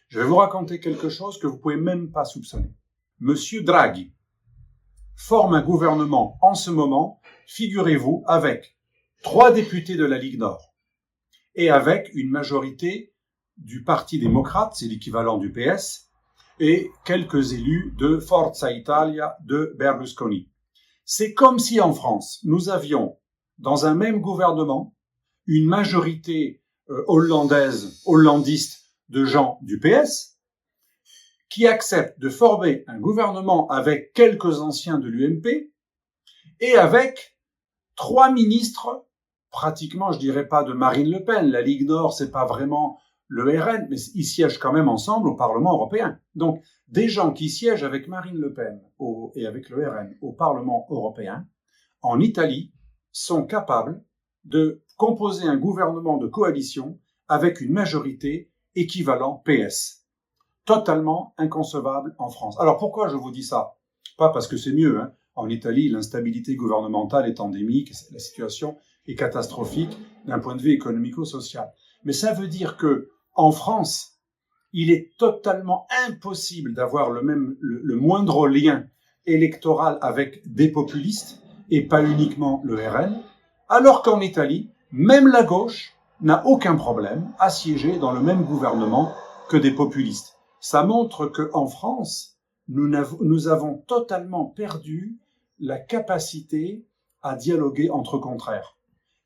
Je vais vous raconter quelque chose que vous pouvez même pas soupçonner. Monsieur Draghi forme un gouvernement en ce moment, figurez-vous, avec 3 députés de la Ligue Nord et avec une majorité du Parti démocrate, c'est l'équivalent du PS, et quelques élus de Forza Italia de Berlusconi. C'est comme si en France, nous avions dans un même gouvernement une majorité hollandiste de gens du PS qui acceptent de former un gouvernement avec quelques anciens de l'UMP et avec 3 ministres, pratiquement, je dirais pas de Marine Le Pen. La Ligue Nord, c'est pas vraiment le RN, mais ils siègent quand même ensemble au Parlement européen. Donc, des gens qui siègent avec Marine Le Pen et avec le RN au Parlement européen, en Italie, sont capables de composer un gouvernement de coalition avec une majorité équivalent PS. Totalement inconcevable en France. Alors pourquoi je vous dis ça? Pas parce que c'est mieux. En Italie, l'instabilité gouvernementale est endémique, la situation est catastrophique d'un point de vue économico-social. Mais ça veut dire que en France, il est totalement impossible d'avoir le moindre lien électoral avec des populistes et pas uniquement le RN, alors qu'en Italie, même la gauche n'a aucun problème à siéger dans le même gouvernement que des populistes. Ça montre qu'en France, nous avons totalement perdu la capacité à dialoguer entre contraires.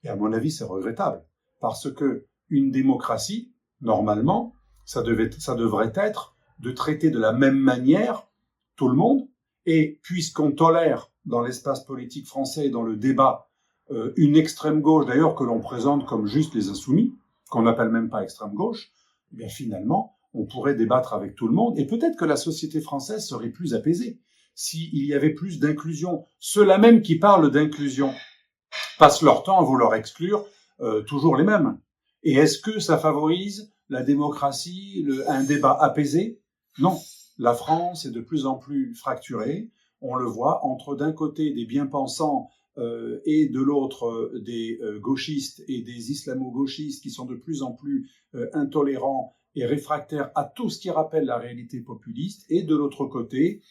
Et à mon avis, c'est regrettable, parce que une démocratie, normalement, ça devrait être de traiter de la même manière tout le monde, et puisqu'on tolère dans l'espace politique français et dans le débat une extrême gauche, d'ailleurs que l'on présente comme juste les insoumis, qu'on n'appelle même pas extrême gauche, eh bien finalement, on pourrait débattre avec tout le monde, et peut-être que la société française serait plus apaisée s'il y avait plus d'inclusion. Ceux-là même qui parlent d'inclusion passent leur temps à vouloir exclure toujours les mêmes. Et est-ce que ça favorise la démocratie, un débat apaisé? Non. La France est de plus en plus fracturée. On le voit entre d'un côté des bien-pensants et de l'autre des gauchistes et des islamo-gauchistes qui sont de plus en plus intolérants et réfractaires à tout ce qui rappelle la réalité populiste, et de l'autre côté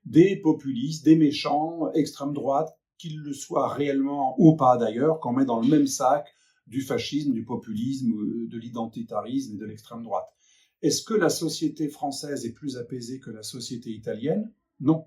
des populistes, des méchants, extrême droite, qu'ils le soient réellement ou pas d'ailleurs, qu'on met dans le même sac du fascisme, du populisme, de l'identitarisme et de l'extrême droite. Est-ce que la société française est plus apaisée que la société italienne? Non.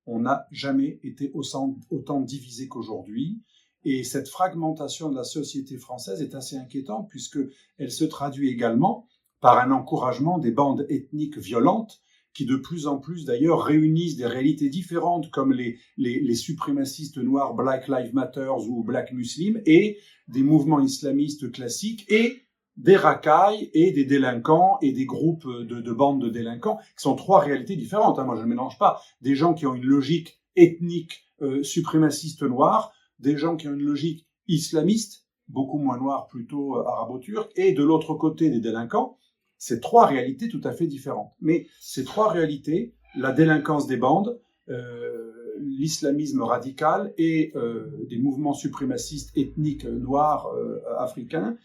On n'a jamais été autant divisé qu'aujourd'hui. Et cette fragmentation de la société française est assez inquiétante puisqu'elle se traduit également par un encouragement des bandes ethniques violentes qui de plus en plus d'ailleurs réunissent des réalités différentes comme les suprémacistes noirs Black Lives Matter ou Black Muslims et des mouvements islamistes classiques et des racailles et des délinquants et des groupes de bandes de délinquants qui sont 3 réalités différentes. Moi, je ne mélange pas des gens qui ont une logique ethnique suprémaciste noire, des gens qui ont une logique islamiste, beaucoup moins noire, plutôt arabo-turque, et de l'autre côté des délinquants. C'est 3 réalités tout à fait différentes. Mais ces 3 réalités, la délinquance des bandes, l'islamisme radical et des mouvements suprémacistes ethniques noirs africains,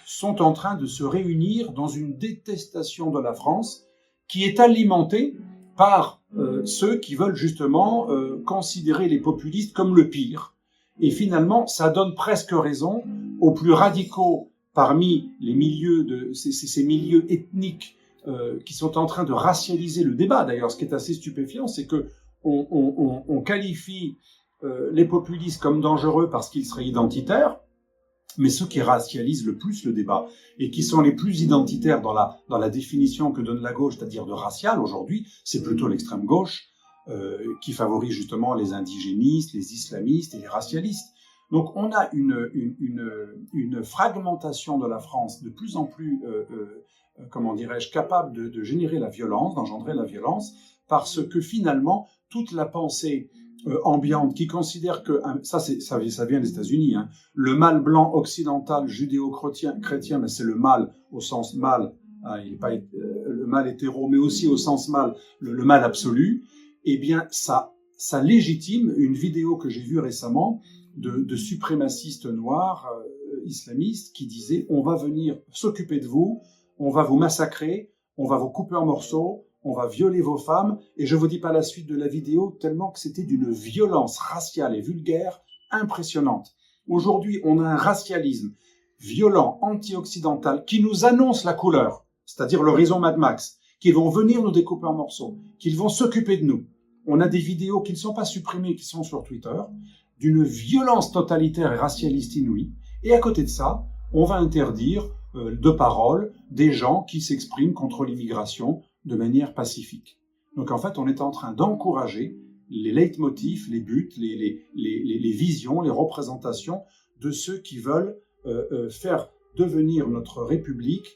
sont en train de se réunir dans une détestation de la France qui est alimentée par ceux qui veulent justement considérer les populistes comme le pire. Et finalement, ça donne presque raison aux plus radicaux parmi les milieux ces milieux ethniques qui sont en train de racialiser le débat. D'ailleurs, ce qui est assez stupéfiant, c'est que on qualifie les populistes comme dangereux parce qu'ils seraient identitaires, mais ceux qui racialisent le plus le débat et qui sont les plus identitaires dans la définition que donne la gauche, c'est-à-dire de racial aujourd'hui, c'est plutôt l'extrême gauche qui favorise justement les indigénistes, les islamistes et les racialistes. Donc on a une fragmentation de la France de plus en plus, comment dirais-je, capable de générer la violence, d'engendrer la violence, parce que finalement toute la pensée ambiante qui considère que ça vient des États-Unis, le mal blanc occidental judéo-chrétien, mais c'est le mal au sens mal, il n'est pas le mal hétéro, mais aussi au sens mal, le mal absolu. Eh bien ça légitime une vidéo que j'ai vue récemment de suprémacistes noirs islamistes qui disaient on va venir s'occuper de vous, on va vous massacrer, on va vous couper en morceaux, on va violer vos femmes, et je vous dis pas la suite de la vidéo, tellement que c'était d'une violence raciale et vulgaire impressionnante. Aujourd'hui, on a un racialisme violent, anti-occidental, qui nous annonce la couleur, c'est-à-dire l'horizon Mad Max, qu'ils vont venir nous découper en morceaux, qu'ils vont s'occuper de nous. On a des vidéos qui ne sont pas supprimées, qui sont sur Twitter, d'une violence totalitaire et racialiste inouïe, et à côté de ça, on va interdire de parole des gens qui s'expriment contre l'immigration de manière pacifique. Donc en fait, on est en train d'encourager les leitmotifs, les buts, les visions, les représentations de ceux qui veulent faire devenir notre République,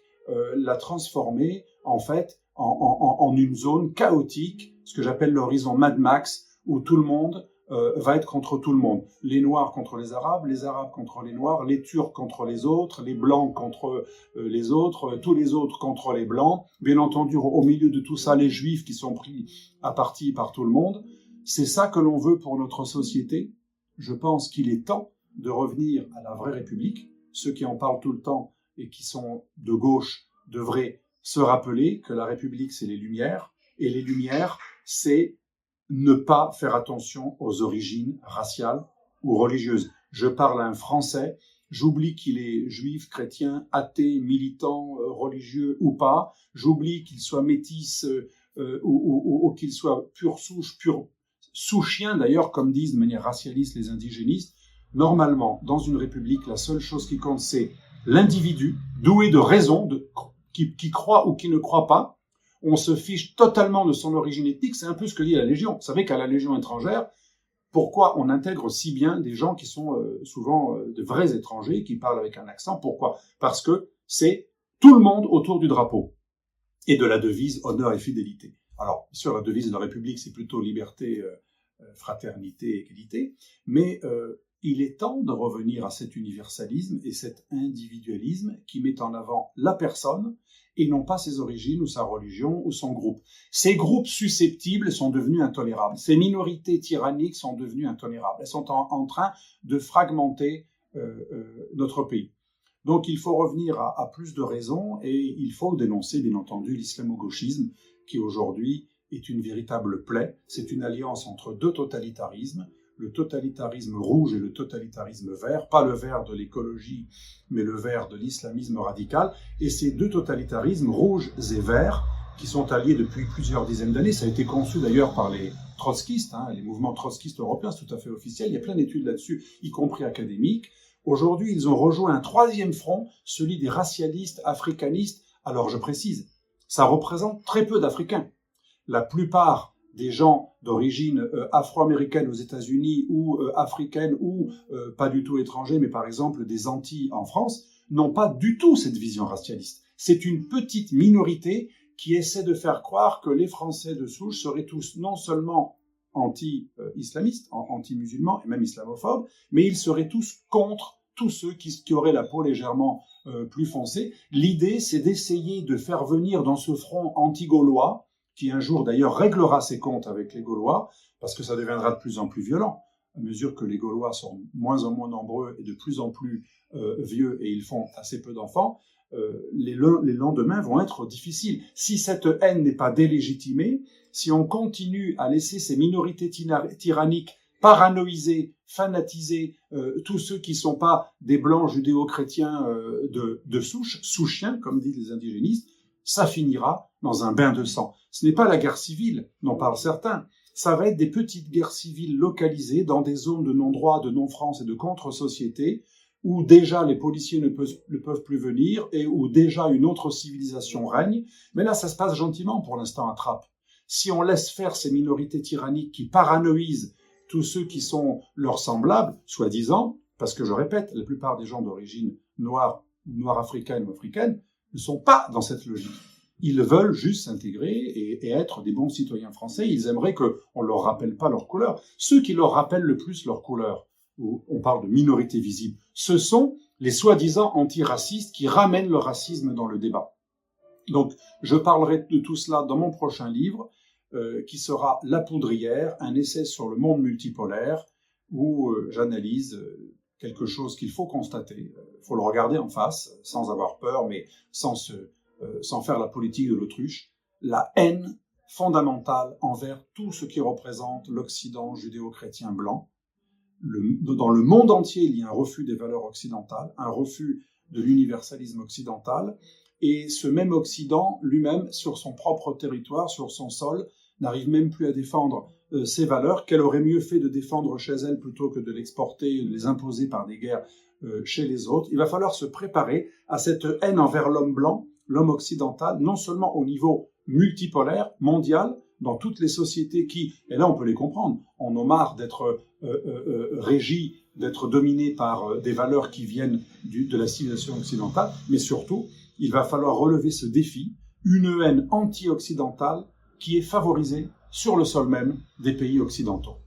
la transformer en fait en une zone chaotique, ce que j'appelle l'horizon Mad Max, où tout le monde va être contre tout le monde. Les Noirs contre les Arabes contre les Noirs, les Turcs contre les autres, les Blancs contre les autres, tous les autres contre les Blancs. Bien entendu, au milieu de tout ça, les Juifs qui sont pris à partie par tout le monde. C'est ça que l'on veut pour notre société. Je pense qu'il est temps de revenir à la vraie République. Ceux qui en parlent tout le temps et qui sont de gauche devraient se rappeler que la République, c'est les Lumières, et les Lumières, c'est ne pas faire attention aux origines raciales ou religieuses. Je parle à un Français, j'oublie qu'il est juif, chrétien, athée, militant, religieux ou pas, j'oublie qu'il soit métis ou qu'il soit pure souche, pur sous-chien d'ailleurs, comme disent de manière racialiste les indigénistes. Normalement, dans une république, la seule chose qui compte, c'est l'individu, doué de raison, qui croit ou qui ne croit pas. On se fiche totalement de son origine ethnique, c'est un peu ce que dit la Légion. Vous savez qu'à la Légion étrangère, pourquoi on intègre si bien des gens qui sont souvent de vrais étrangers, qui parlent avec un accent? Pourquoi? Parce que c'est tout le monde autour du drapeau et de la devise honneur et fidélité. Alors, bien sûr, la devise de la République, c'est plutôt liberté, fraternité, égalité, mais il est temps de revenir à cet universalisme et cet individualisme qui met en avant la personne et non pas ses origines ou sa religion ou son groupe. Ces groupes susceptibles sont devenus intolérables. Ces minorités tyranniques sont devenues intolérables. Elles sont en train de fragmenter notre pays. Donc il faut revenir à plus de raison et il faut dénoncer, bien entendu, l'islamo-gauchisme qui aujourd'hui est une véritable plaie. C'est une alliance entre deux totalitarismes, le totalitarisme rouge et le totalitarisme vert, pas le vert de l'écologie, mais le vert de l'islamisme radical. Et ces deux totalitarismes, rouges et verts, qui sont alliés depuis plusieurs dizaines d'années, ça a été conçu d'ailleurs par les trotskistes, les mouvements trotskistes européens, c'est tout à fait officiel, il y a plein d'études là-dessus, y compris académiques. Aujourd'hui, ils ont rejoint un troisième front, celui des racialistes, africanistes. Alors je précise, ça représente très peu d'Africains. La plupart des gens d'origine afro-américaine aux États-Unis ou africaine ou pas du tout étrangers, mais par exemple des Antilles en France, n'ont pas du tout cette vision racialiste. C'est une petite minorité qui essaie de faire croire que les Français de souche seraient tous non seulement anti-islamistes, anti-musulmans et même islamophobes, mais ils seraient tous contre tous ceux qui auraient la peau légèrement plus foncée. L'idée, c'est d'essayer de faire venir dans ce front anti-gaulois, qui un jour d'ailleurs réglera ses comptes avec les Gaulois, parce que ça deviendra de plus en plus violent, à mesure que les Gaulois sont de moins en moins nombreux et de plus en plus vieux, et ils font assez peu d'enfants, les lendemains vont être difficiles. Si cette haine n'est pas délégitimée, si on continue à laisser ces minorités tyranniques paranoïser, fanatiser tous ceux qui ne sont pas des blancs judéo-chrétiens de souche, sous-chiens, comme disent les indigénistes, ça finira dans un bain de sang. Ce n'est pas la guerre civile dont parlent certains, ça va être des petites guerres civiles localisées dans des zones de non-droit, de non-France et de contre-société, où déjà les policiers ne peuvent plus venir et où déjà une autre civilisation règne. Mais là, ça se passe gentiment pour l'instant à Trappes. Si on laisse faire ces minorités tyranniques qui paranoïsent tous ceux qui sont leurs semblables, soi-disant, parce que je répète, la plupart des gens d'origine noire, africaine ou africaine, ne sont pas dans cette logique. Ils veulent juste s'intégrer et être des bons citoyens français. Ils aimeraient qu'on ne leur rappelle pas leur couleur. Ceux qui leur rappellent le plus leur couleur, où on parle de minorité visible, ce sont les soi-disant antiracistes qui ramènent le racisme dans le débat. Donc, je parlerai de tout cela dans mon prochain livre, qui sera La Poudrière, un essai sur le monde multipolaire, où j'analyse quelque chose qu'il faut constater. Il faut le regarder en face, sans avoir peur, mais sans se sans faire la politique de l'autruche, la haine fondamentale envers tout ce qui représente l'Occident judéo-chrétien blanc. Dans le monde entier, il y a un refus des valeurs occidentales, un refus de l'universalisme occidental, et ce même Occident, lui-même, sur son propre territoire, sur son sol, n'arrive même plus à défendre ces valeurs qu'elle aurait mieux fait de défendre chez elle plutôt que de l'exporter, de les imposer par des guerres chez les autres. Il va falloir se préparer à cette haine envers l'homme blanc, l'homme occidental, non seulement au niveau multipolaire, mondial, dans toutes les sociétés qui, et là on peut les comprendre, en ont marre d'être régies, d'être dominées par des valeurs qui viennent de la civilisation occidentale, mais surtout, il va falloir relever ce défi, une haine anti-occidentale qui est favorisée sur le sol même des pays occidentaux.